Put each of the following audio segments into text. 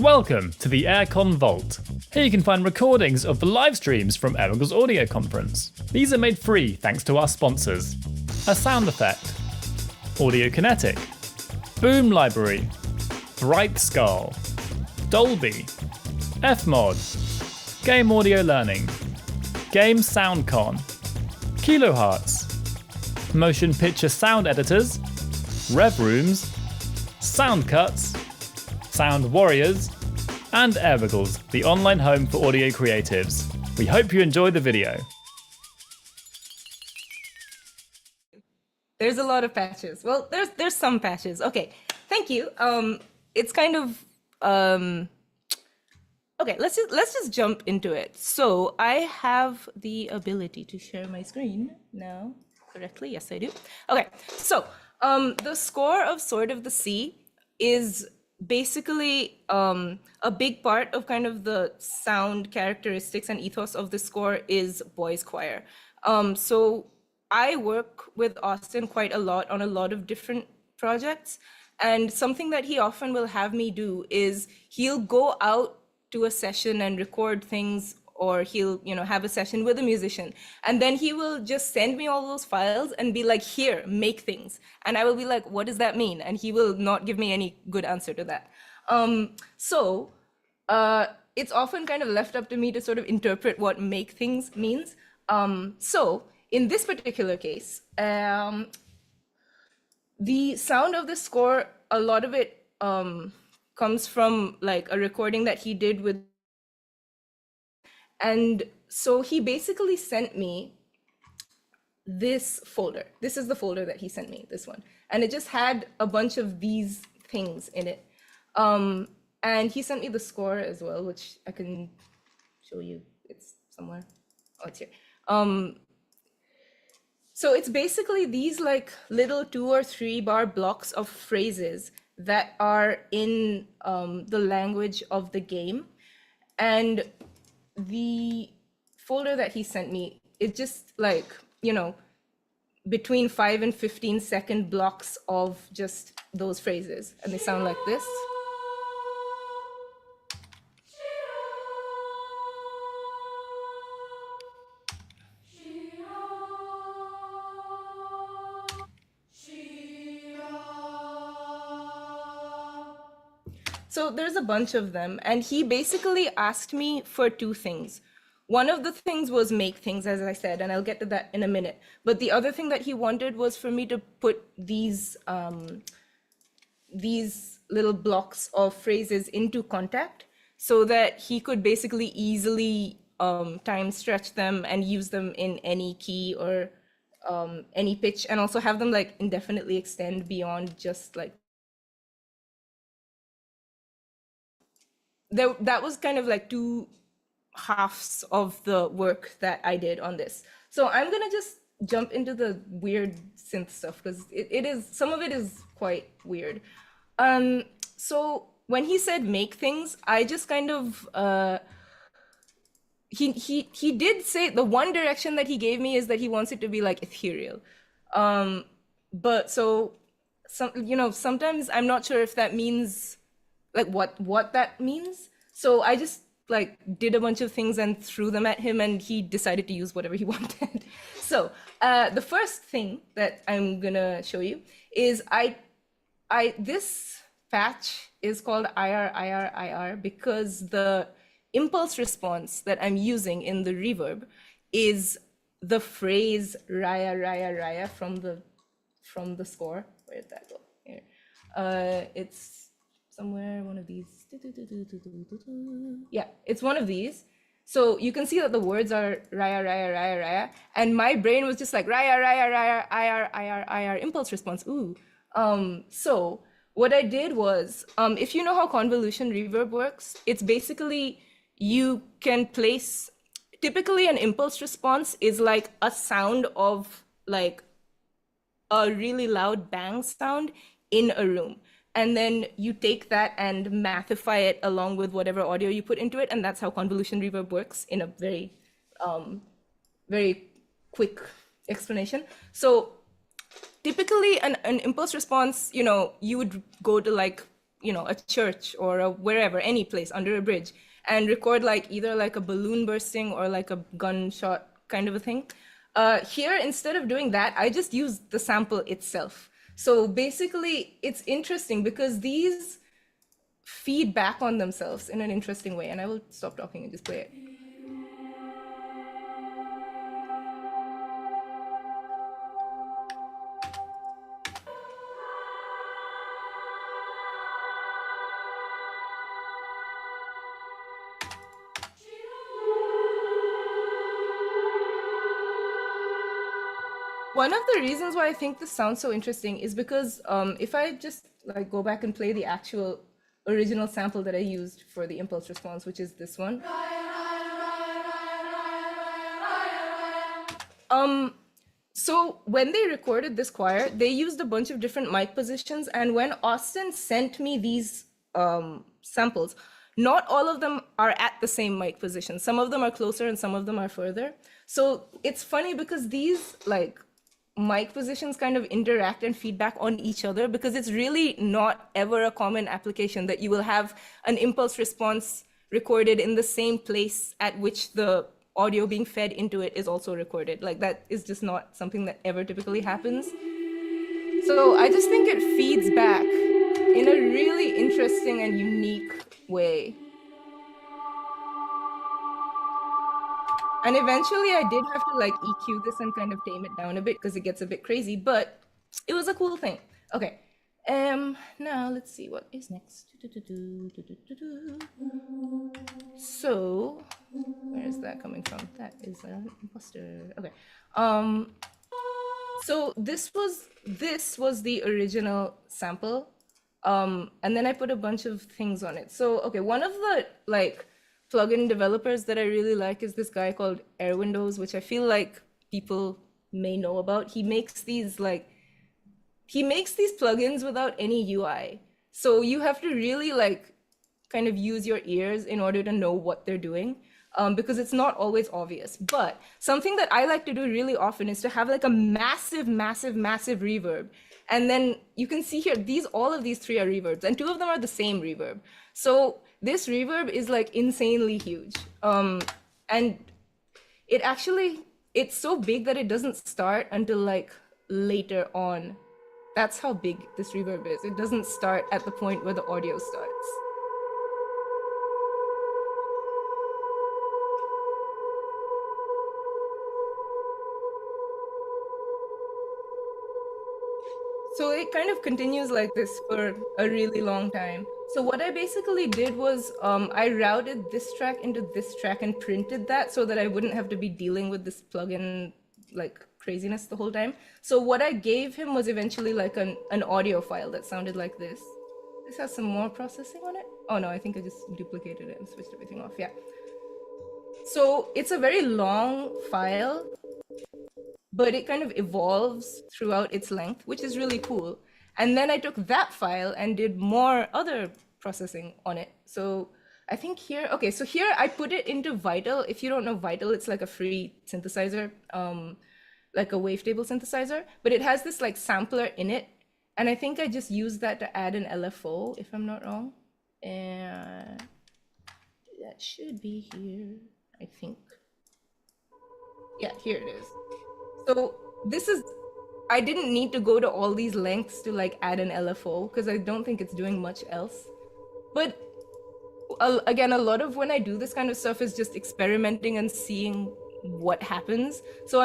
Welcome to the AirCon Vault. Here you can find recordings of the live streams from Airwindows Audio Conference. These are made free thanks to our sponsors. A sound effect, Audio Kinetic, Boom Library, Bright Skull, Dolby, Fmod, Game Audio Learning, Game SoundCon, Kilohertz, Motion Picture Sound Editors, Rev Rooms, Sound Cuts, Sound Warriors, and Airwindows, the online home for audio creatives. We hope you enjoy the video. There's a lot of patches. Well, there's some patches. Okay, thank you. It's kind of okay. Let's just jump into it. So I have the ability to share my screen now correctly. Yes, I do. Okay, so the score of Sword of the Sea is basically a big part of kind of the sound characteristics and ethos of the score is boys choir. So I work with Austin quite a lot on a lot of different projects, and something that he often will have me do is he'll go out to a session and record things, or he'll have a session with a musician, and then he will just send me all those files and be like, here, make things. And I will be like, what does that mean? And he will not give me any good answer to that. So it's often kind of left up to me to sort of interpret what make things means. So in this particular case, the sound of the score, a lot of it comes from like a recording that he did with. And so he basically sent me this folder. This is the folder that he sent me, this one. And it just had a bunch of these things in it. And he sent me the score as well, which I can show you. It's somewhere. Oh, it's here. So it's basically these like little 2 or 3 bar blocks of phrases that are in the language of the game. And the folder that he sent me, it just like, between 5 and 15 second blocks of just those phrases. And they sound like this. So there's a bunch of them, and he basically asked me for 2 things. One of the things was make things, as I said, and I'll get to that in a minute. But the other thing that he wanted was for me to put these little blocks of phrases into Kontakt so that he could basically easily time stretch them and use them in any key or any pitch, and also have them like indefinitely extend beyond just like. That was kind of like 2 halves of the work that I did on this. So I'm gonna just jump into the weird synth stuff because it is, some of it is quite weird. So when he said make things, I just kind of he did say the one direction that he gave me is that he wants it to be like ethereal. But so sometimes I'm not sure if that means like what that means. So I just like did a bunch of things and threw them at him, and he decided to use whatever he wanted. So the first thing that I'm gonna show you is this patch is called IR because the impulse response that I'm using in the reverb is the phrase Raya Raya Raya from the score. Where did that go? Here. It's somewhere, one of these. Yeah, it's one of these. So you can see that the words are Raya, Raya, Raya, Raya. And my brain was just like Raya, Raya, Raya, IR, IR, IR, impulse response. Ooh. So what I did was, if you know how convolution reverb works, it's basically you can place, typically an impulse response is like a sound of like a really loud bang sound in a room. And then you take that and mathify it along with whatever audio you put into it. And that's how convolution reverb works in a very, very quick explanation. So typically an impulse response, you would go to like you know, a church or a wherever, any place under a bridge, and record like either like a balloon bursting or like a gunshot kind of a thing. Here, instead of doing that, I just use the sample itself. So basically, it's interesting because these feed back on themselves in an interesting way. And I will stop talking and just play it. One of the reasons why I think this sounds so interesting is because if I just like go back and play the actual original sample that I used for the impulse response, which is this one. So when they recorded this choir, they used a bunch of different mic positions. And when Austin sent me these samples, not all of them are at the same mic position. Some of them are closer and some of them are further. So it's funny because these like mic positions kind of interact and feedback on each other, because it's really not ever a common application that you will have an impulse response recorded in the same place at which the audio being fed into it is also recorded. Like that is just not something that ever typically happens. So I just think it feeds back in a really interesting and unique way. And eventually I did have to like EQ this and kind of tame it down a bit because it gets a bit crazy, but it was a cool thing. Okay, now let's see what is next. So, where is that coming from? That is an imposter. Okay. So this was the original sample. And then I put a bunch of things on it. So, okay, one of the like plugin developers that I really like is this guy called Airwindows, which I feel like people may know about. He makes these plugins without any UI. So you have to really like kind of use your ears in order to know what they're doing, because it's not always obvious. But something that I like to do really often is to have like a massive, massive, massive reverb. And then you can see here, all of these three are reverbs, and two of them are the same reverb. So this reverb is like insanely huge. And it's so big that it doesn't start until like later on. That's how big this reverb is. It doesn't start at the point where the audio starts. So it kind of continues like this for a really long time. So what I basically did was I routed this track into this track and printed that so that I wouldn't have to be dealing with this plugin like craziness the whole time. So what I gave him was eventually like an audio file that sounded like this. This has some more processing on it. Oh no, I think I just duplicated it and switched everything off. Yeah. So it's a very long file, but it kind of evolves throughout its length, which is really cool. And then I took that file and did more other processing on it. So I think here, okay, so here I put it into Vital. If you don't know Vital, it's like a free synthesizer, like a wavetable synthesizer, but it has this like sampler in it. And I think I just used that to add an LFO, if I'm not wrong. And that should be here, I think. Yeah, here it is. So I didn't need to go to all these lengths to like add an LFO because I don't think it's doing much else. But again, a lot of when I do this kind of stuff is just experimenting and seeing what happens. So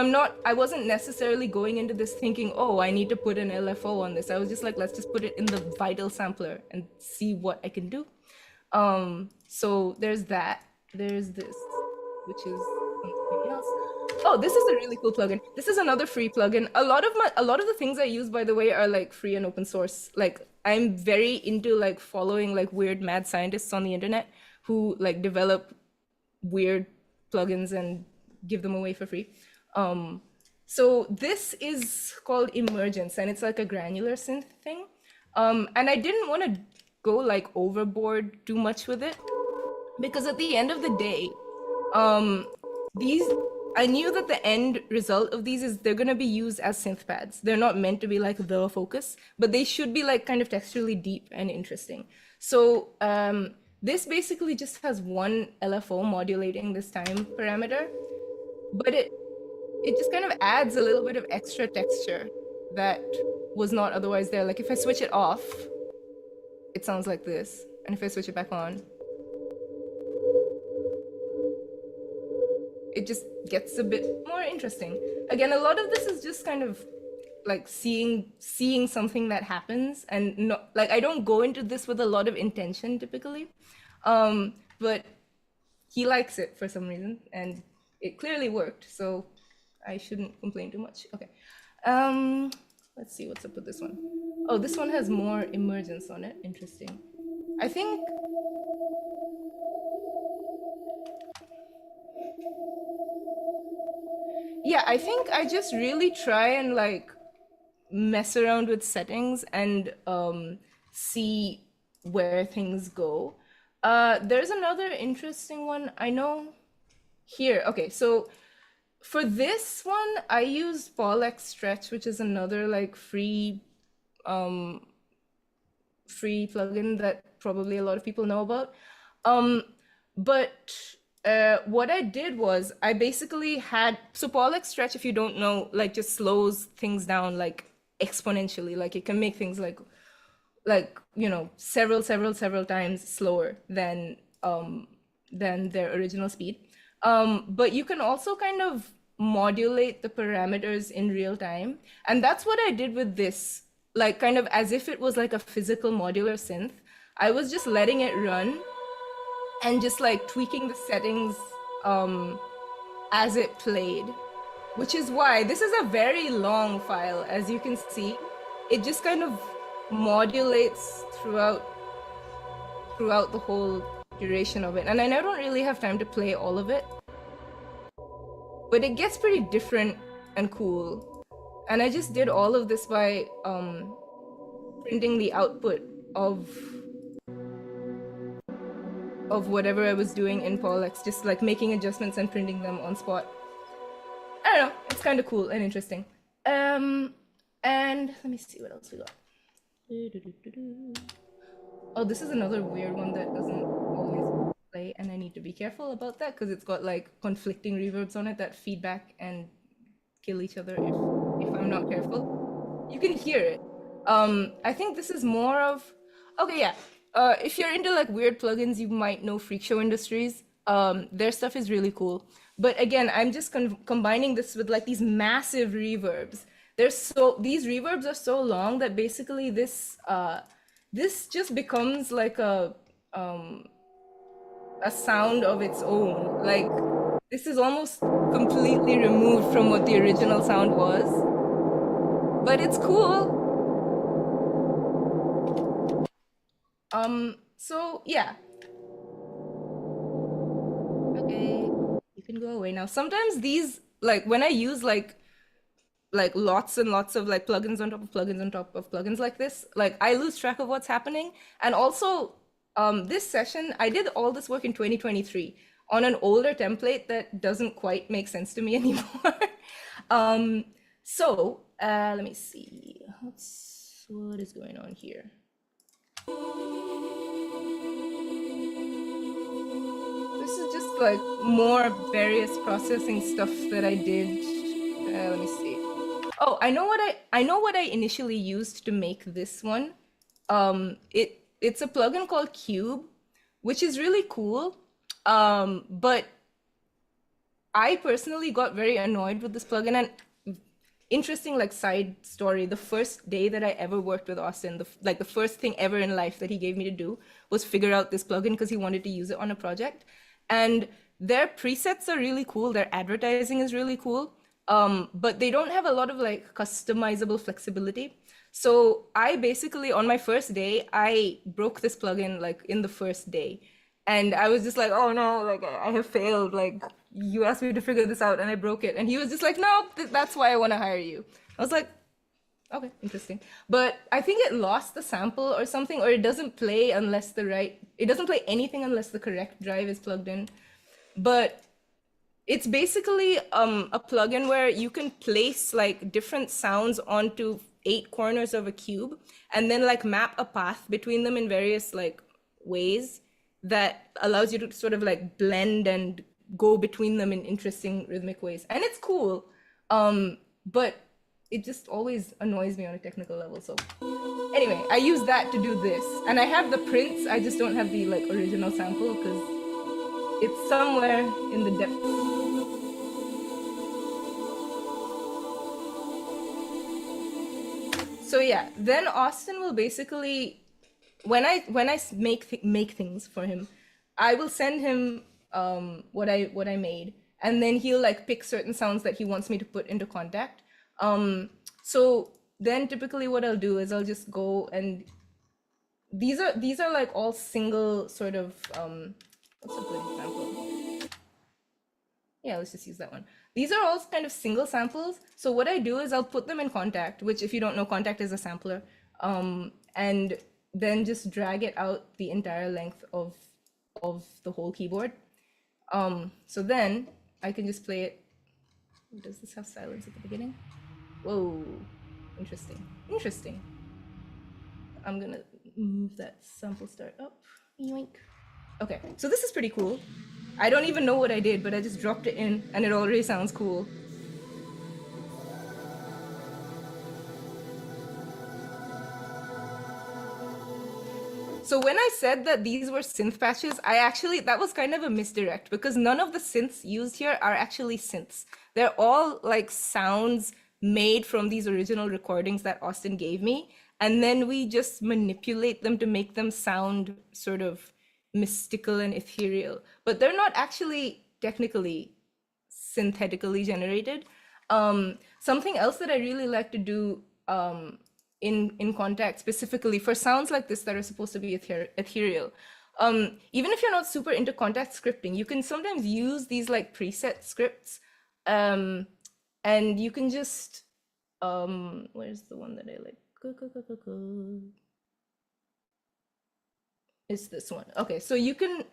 I wasn't necessarily going into this thinking, oh, I need to put an LFO on this. I was just like, let's just put it in the Vital sampler and see what I can do. So there's that. There's this, which is something else. Oh, this is a really cool plugin. This is another free plugin. A lot of the things I use, by the way, are like free and open source. Like I'm very into like following like weird mad scientists on the internet who like develop weird plugins and give them away for free. So this is called Emergence, and it's like a granular synth thing. And I didn't want to go like overboard too much with it because at the end of the day, I knew that the end result of these is they're going to be used as synth pads. They're not meant to be like the focus, but they should be like kind of texturally deep and interesting. So this basically just has one LFO modulating this time parameter, but it just kind of adds a little bit of extra texture that was not otherwise there. Like if I switch it off, it sounds like this. And if I switch it back on, it just gets a bit more interesting. Again, a lot of this is just kind of like seeing something that happens, and not like I don't go into this with a lot of intention typically, but he likes it for some reason, and it clearly worked, so I shouldn't complain too much. Okay, let's see what's up with this one. Oh, this one has more emergence on it. Interesting. I think yeah, I think I just really try and like mess around with settings and see where things go. There's another interesting one I know here. Okay, so for this one, I use PaulXStretch, which is another like free plugin that probably a lot of people know about. But what I did was I basically had, so PaulXStretch, if you don't know, like just slows things down like exponentially. Like it can make things like you know, several times slower than their original speed. But you can also kind of modulate the parameters in real time. And that's what I did with this, like kind of as if it was like a physical modular synth. I was just letting it run and just like tweaking the settings as it played, which is why this is a very long file. As you can see, it just kind of modulates throughout the whole duration of it. And I don't really have time to play all of it, but it gets pretty different and cool. And I just did all of this by printing the output of whatever I was doing in PaulX, just like making adjustments and printing them on spot. I don't know, it's kind of cool and interesting. And let me see what else we got. Oh, this is another weird one that doesn't always play, and I need to be careful about that because it's got like conflicting reverbs on it that feedback and kill each other if I'm not careful. You can hear it. I think this is more of, okay, yeah. If you're into like weird plugins, you might know Freak Show Industries. Their stuff is really cool. But again, I'm just combining this with like these massive reverbs. These reverbs are so long that basically this just becomes like a sound of its own. Like this is almost completely removed from what the original sound was, but it's cool. So yeah. Okay, you can go away now. Sometimes these, like when I use like lots and lots of like plugins on top of plugins on top of plugins like this, like I lose track of what's happening. And also this session, I did all this work in 2023 on an older template that doesn't quite make sense to me anymore. So let me see, what is going on here? This is just like more various processing stuff that I did. Let me see. Oh, I know what I initially used to make this one. It's a plugin called Cube, which is really cool. But I personally got very annoyed with this plugin. And interesting like side story, the first day that I ever worked with Austin, the first thing ever in life that he gave me to do was figure out this plugin because he wanted to use it on a project. And their presets are really cool, their advertising is really cool, but they don't have a lot of like customizable flexibility. So I basically, on my first day, I broke this plugin like in the first day. And I was just like, oh no, like I have failed, like you asked me to figure this out and I broke it. And he was just like, no, that's why I want to hire you. I was like, okay, interesting. But I think it lost the sample or something, or it doesn't play unless it doesn't play anything unless the correct drive is plugged in. But it's basically a plugin where you can place like different sounds onto 8 corners of a cube and then like map a path between them in various like ways that allows you to sort of like blend and go between them in interesting rhythmic ways. And it's cool, but it just always annoys me on a technical level. So anyway, I use that to do this. And I have the prints, I just don't have the like original sample because it's somewhere in the depths. So yeah, then Austin will basically, when I make things for him, I will send him what I made, and then he'll like pick certain sounds that he wants me to put into Kontakt. So then typically what I'll do is I'll just go and these are like all single sort of what's a good example? Yeah, let's just use that one. These are all kind of single samples. So what I do is I'll put them in Kontakt, which if you don't know, Kontakt is a sampler, and then just drag it out the entire length of the whole keyboard. So then I can just play it. Does this have silence at the beginning? Whoa, interesting. I'm gonna move that sample start up. Yoink. Okay, so this is pretty cool. I don't even know what I did, but I just dropped it in and it already sounds cool. So when I said that these were synth patches, that was kind of a misdirect because none of the synths used here are actually synths. They're all like sounds made from these original recordings that Austin gave me. And then we just manipulate them to make them sound sort of mystical and ethereal, but they're not actually technically synthetically generated. Something else that I really like to do in Kontakt specifically for sounds like this that are supposed to be ethereal, even if you're not super into Kontakt scripting, you can sometimes use these like preset scripts, and you can just where's the one that I like? It's this one. Okay, so you can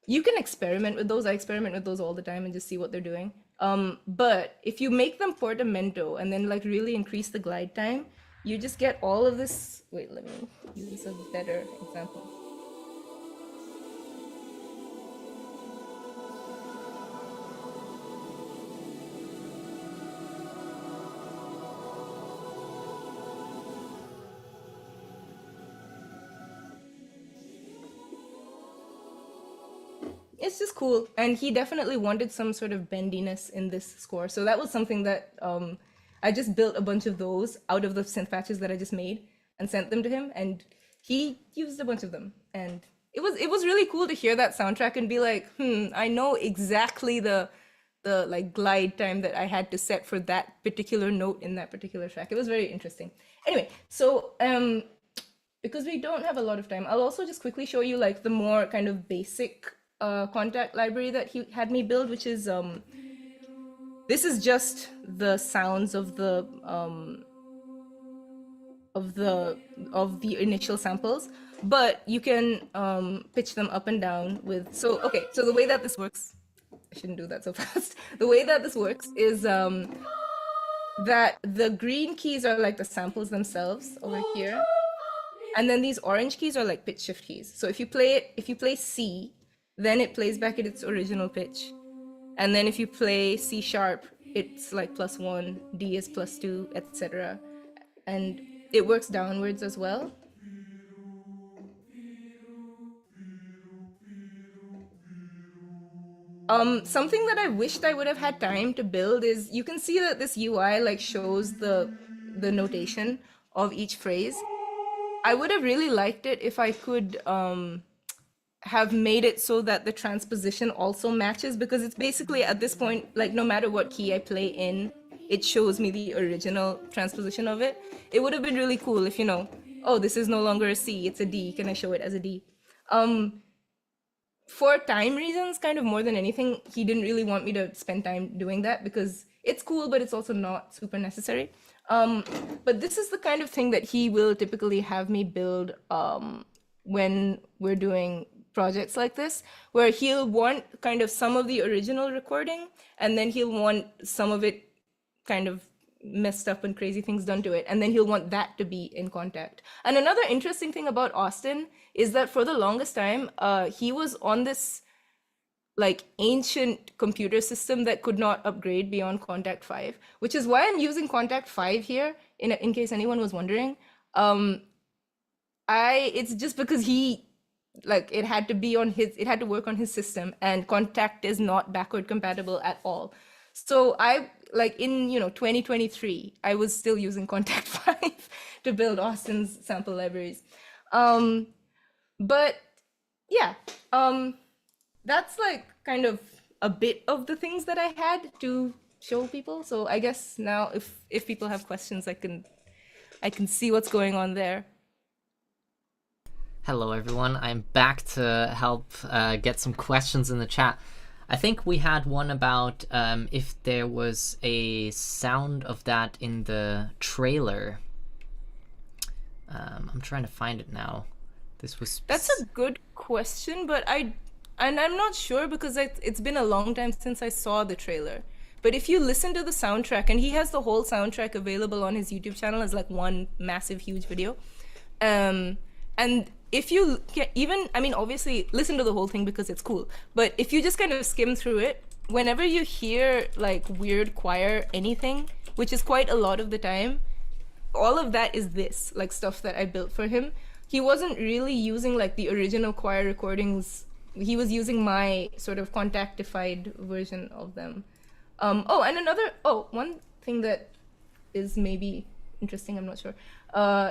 experiment with those. I experiment with those all the time and just see what they're doing. But if you make them portamento and then like really increase the glide time, you just get all of this. Wait, let me use this as a better example. It's just cool, and he definitely wanted some sort of bendiness in this score, so that was something that I just built a bunch of those out of the synth patches that I just made and sent them to him, and he used a bunch of them, and it was really cool to hear that soundtrack and be like, I know exactly the like glide time that I had to set for that particular note in that particular track. It was very interesting. Anyway, so because we don't have a lot of time, I'll also just quickly show you like the more kind of basic Kontakt library that he had me build, which is this is just the sounds of the initial samples, but you can pitch them up and down with. So okay, so the way that this works, I shouldn't do that so fast. The way that this works is that the green keys are like the samples themselves over here, and then these orange keys are like pitch shift keys. So if you play C, then it plays back at its original pitch. And then if you play C sharp, it's like +1, D is +2, etc. And it works downwards as well. Something that I wished I would have had time to build is, you can see that this UI like shows the notation of each phrase. I would have really liked it if I could have made it so that the transposition also matches, because it's basically at this point, like no matter what key I play in, it shows me the original transposition of it. It would have been really cool if, you know, oh, this is no longer a C, it's a D, can I show it as a D? For time reasons, kind of more than anything, he didn't really want me to spend time doing that because it's cool, but it's also not super necessary. But this is the kind of thing that he will typically have me build when we're doing projects like this, where he'll want kind of some of the original recording, and then he'll want some of it kind of messed up and crazy things done to it, and then he'll want that to be in Kontakt. And another interesting thing about Austin is that for the longest time, he was on this like ancient computer system that could not upgrade beyond Kontakt 5, which is why I'm using Kontakt 5 here, in case anyone was wondering. It's just because it had to work on his system, and Kontakt is not backward compatible at all. So in 2023, I was still using Kontakt 5 to build Austin's sample libraries. But yeah, that's like kind of a bit of the things that I had to show people. So I guess now if people have questions, I can see what's going on there. Hello everyone, I'm back to help get some questions in the chat. I think we had one about if there was a sound of that in the trailer. I'm trying to find it now. That's a good question, but I'm not sure because it's been a long time since I saw the trailer. But if you listen to the soundtrack, and he has the whole soundtrack available on his YouTube channel as like one massive, huge video. And if you obviously listen to the whole thing because it's cool. But if you just kind of skim through it, whenever you hear like weird choir anything, which is quite a lot of the time, all of that is this, like stuff that I built for him. He wasn't really using like the original choir recordings. He was using my sort of Kontaktified version of them. One thing that is maybe interesting, I'm not sure,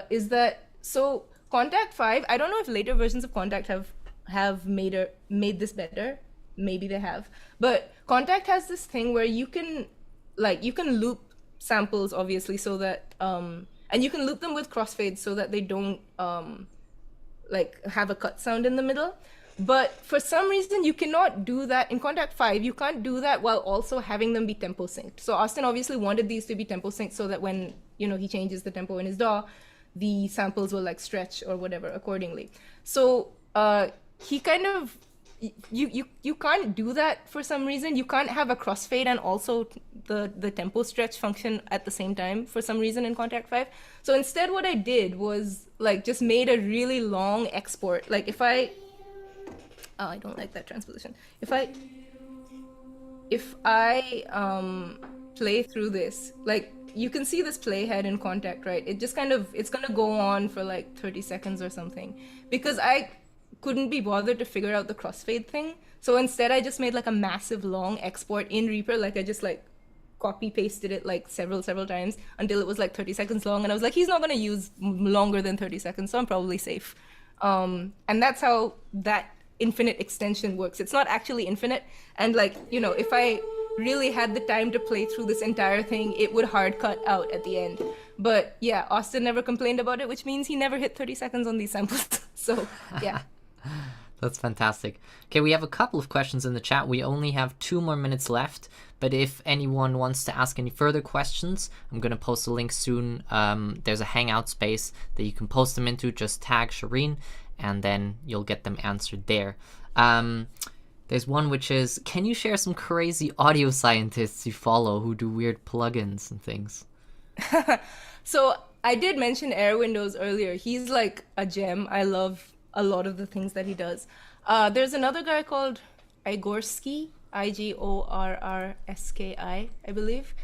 is that, so Kontakt 5, I don't know if later versions of Kontakt have made this better. Maybe they have. But Kontakt has this thing where you can loop samples, obviously, so that, and you can loop them with Crossfade so that they don't have a cut sound in the middle. But for some reason, you cannot do that. In Kontakt 5, you can't do that while also having them be tempo synced. So Austin obviously wanted these to be tempo synced so that when, he changes the tempo in his DAW, the samples will like stretch or whatever accordingly. So he kind of, you can't do that for some reason. You can't have a crossfade and also the tempo stretch function at the same time for some reason in Kontakt 5. So instead what I did was like just made a really long export. Like if I don't like that transposition. If I play through this, like you can see this playhead in Kontakt, right? It just kind of, it's gonna go on for like 30 seconds or something because I couldn't be bothered to figure out the crossfade thing. So instead I just made like a massive long export in Reaper. Like I just like copy pasted it like several times until it was like 30 seconds long. And I was like, he's not gonna use longer than 30 seconds, so I'm probably safe. And that's how that infinite extension works. It's not actually infinite. And like, if I really had the time to play through this entire thing, it would hard cut out at the end. But yeah, Austin never complained about it, which means he never hit 30 seconds on these samples. So yeah. That's fantastic. Okay, we have a couple of questions in the chat. We only have 2 more minutes left, but if anyone wants to ask any further questions, I'm going to post a link soon. There's a Hangout space that you can post them into. Just tag Shireen, and then you'll get them answered there. There's one which is, can you share some crazy audio scientists you follow who do weird plugins and things? So I did mention Airwindows earlier. He's like a gem. I love a lot of the things that he does. There's another guy called Igorski, Igorrrski, I believe.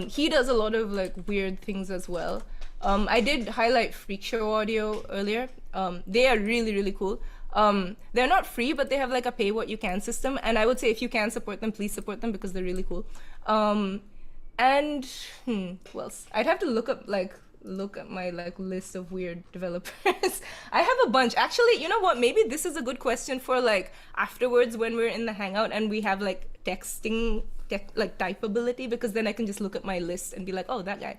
He does a lot of like weird things as well. I did highlight Freak Show Audio earlier. They are really, really cool. They're not free, but they have like a pay what you can system. And I would say if you can support them, please support them because they're really cool. And who else? I'd have to look at my like list of weird developers. I have a bunch. Actually, you know what? Maybe this is a good question for like afterwards when we're in the Hangout and we have like texting, like typeability, because then I can just look at my list and be like, oh, that guy.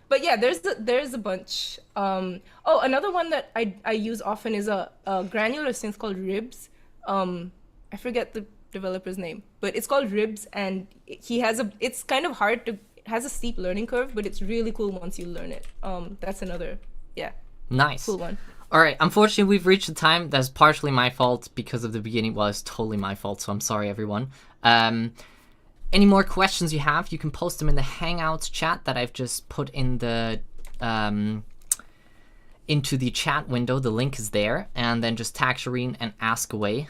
But yeah, there's a bunch. Another one that I use often is a granular synth called Ribs. I forget the developer's name, but it's called Ribs, and it's kind of hard to, it has a steep learning curve, but it's really cool once you learn it. That's another, nice, cool one. All right, unfortunately, we've reached the time. That's partially my fault because of the beginning. Well, it's totally my fault, so I'm sorry, everyone. any more questions you have, you can post them in the Hangouts chat that I've just put in the into the chat window. The link is there, and then just tag Shireen and ask away.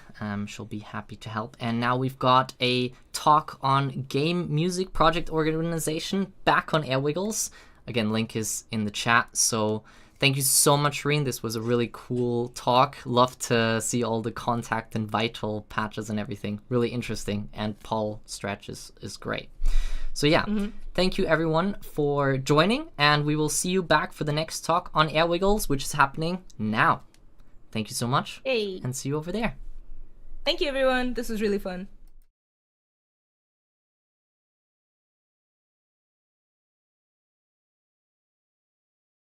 She'll be happy to help. And now we've got a talk on game music project organization back on Airwiggles. Again, link is in the chat. So thank you so much, Shireen. This was a really cool talk. Love to see all the Kontakt and Vital patches and everything. Really interesting. And PaulXStretch is great. So yeah, thank you everyone for joining, and we will see you back for the next talk on Airwiggles, which is happening now. Thank you so much, Hey. and see you over there. Thank you, everyone. This was really fun.